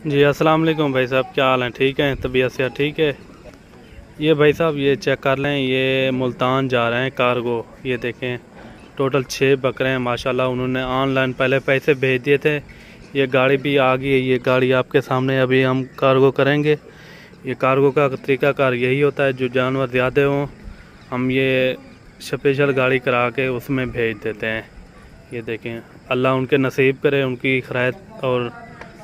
जी अस्सलाम वालेकुम भाई साहब, क्या हाल है? ठीक है, तबीयत से ठीक है। ये भाई साहब ये चेक कर लें, ये मुल्तान जा रहे हैं कार्गो। ये देखें टोटल 6 बकरे हैं माशाल्लाह। उन्होंने ऑनलाइन पहले पैसे भेज दिए थे। ये गाड़ी भी आ गई है, ये गाड़ी आपके सामने अभी हम कार्गो करेंगे। ये कार्गो का तरीक़ाकार यही होता है, जो जानवर ज़्यादा हों हम ये स्पेशल गाड़ी करा के उसमें भेज देते हैं। ये देखें, अल्लाह उनके नसीब करे, उनकी खैरियत और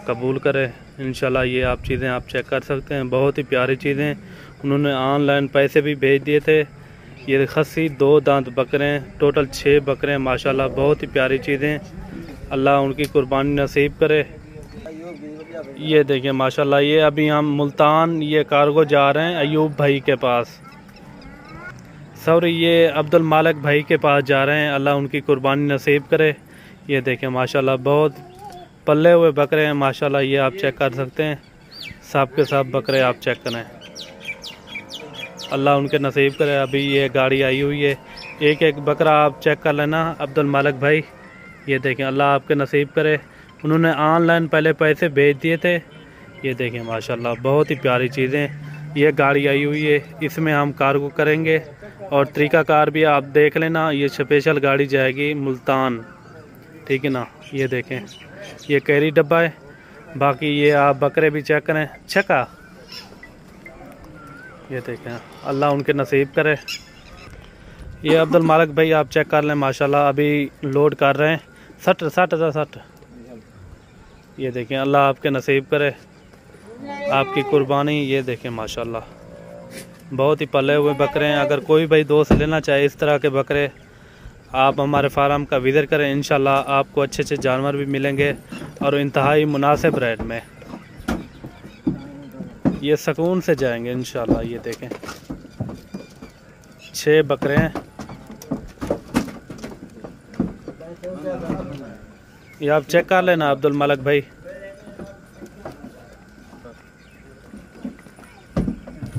कबूल करे इंशाल्लाह। ये आप चीज़ें आप चेक कर सकते हैं, बहुत ही प्यारी चीज़ें। उन्होंने ऑनलाइन पैसे भी भेज दिए थे। ये खस्सी 2 दांत बकरे हैं, टोटल 6 बकरे हैं माशाल्लाह, बहुत ही प्यारी चीज़ें। अल्लाह उनकी कुर्बानी नसीब करे। ये देखिए माशाल्लाह, ये अभी हम मुल्तान ये कार्गो जा रहे हैं अयूब भाई के पास, सॉरी ये अब्दुल मालिक भाई के पास जा रहे हैं। अल्लाह उनकी कुर्बानी नसीब करे। ये देखें माशाल्लाह, बहुत पल्ले हुए बकरे हैं माशाल्लाह। ये आप चेक कर सकते हैं, सब के सब बकरे आप चेक करें, अल्लाह उनके नसीब करे। अभी ये गाड़ी आई हुई है, एक एक बकरा आप चेक कर लेना अब्दुल मालिक भाई। ये देखें, अल्लाह आपके नसीब करे। उन्होंने ऑनलाइन पहले पैसे भेज दिए थे। ये देखें माशाल्लाह, बहुत ही प्यारी चीज़ें। ये गाड़ी आई हुई है, इसमें हम कार्गो करेंगे और तरीक़ाकार भी आप देख लेना। ये स्पेशल गाड़ी जाएगी मुल्तान, ठीक है ना। ये देखें, ये कैरी डब्बा है। बाकी ये आप बकरे भी चेक करें, छका। ये देखें, अल्लाह उनके नसीब करे। ये अब्दुल मालिक भाई आप चेक कर लें माशाल्लाह, अभी लोड कर रहे हैं। 60। ये देखें, अल्लाह आपके नसीब करे, आपकी कुर्बानी। ये देखें माशाल्लाह, बहुत ही पले हुए बकरे हैं। अगर कोई भाई दोस्त लेना चाहे इस तरह के बकरे, आप हमारे फार्म का विज़िट करें, इंशाल्लाह आपको अच्छे अच्छे जानवर भी मिलेंगे और इंतहाई मुनासिब रेट में। ये सुकून से जाएंगे इंशाल्लाह। ये देखें, 6 बकरे हैं। ये आप चेक कर लेना अब्दुल मालिक भाई।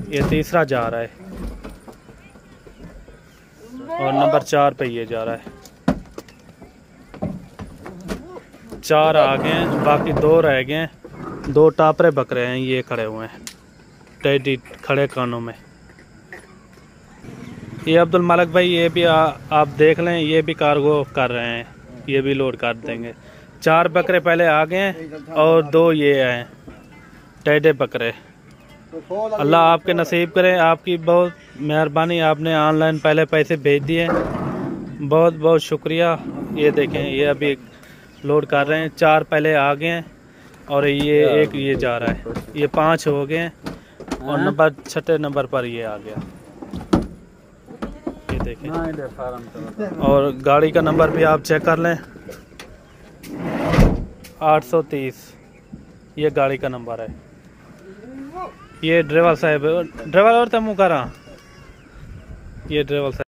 ये तीसरा जा रहा है और नंबर 4 पे ये जा रहा है। 4 आ गए हैं, बाकी 2 रह गए हैं। 2 टापरे बकरे हैं, ये खड़े हुए हैं टेडी खड़े कानों में। ये अब्दुल मालिक भाई, ये भी आप देख लें, ये भी कार्गो कर रहे हैं, ये भी लोड कर देंगे। 4 बकरे पहले आ गए हैं और 2 ये हैं टेडे बकरे। अल्लाह आपके नसीब करे, आपकी बहुत मेहरबानी, आपने ऑनलाइन पहले पैसे भेज दिए, बहुत बहुत शुक्रिया। ये देखें, ये अभी लोड कर रहे हैं। 4 पहले आ गए हैं और ये एक ये जा रहा है। ये 5 हो गए हैं और नंबर 6 नंबर पर ये आ गया। ये देखें, और गाड़ी का नंबर भी आप चेक कर लें, 830 ये गाड़ी का नंबर है। ये ड्राइवर साहब, ड्राइवर और तमु करा, ये ड्राइवर साहब।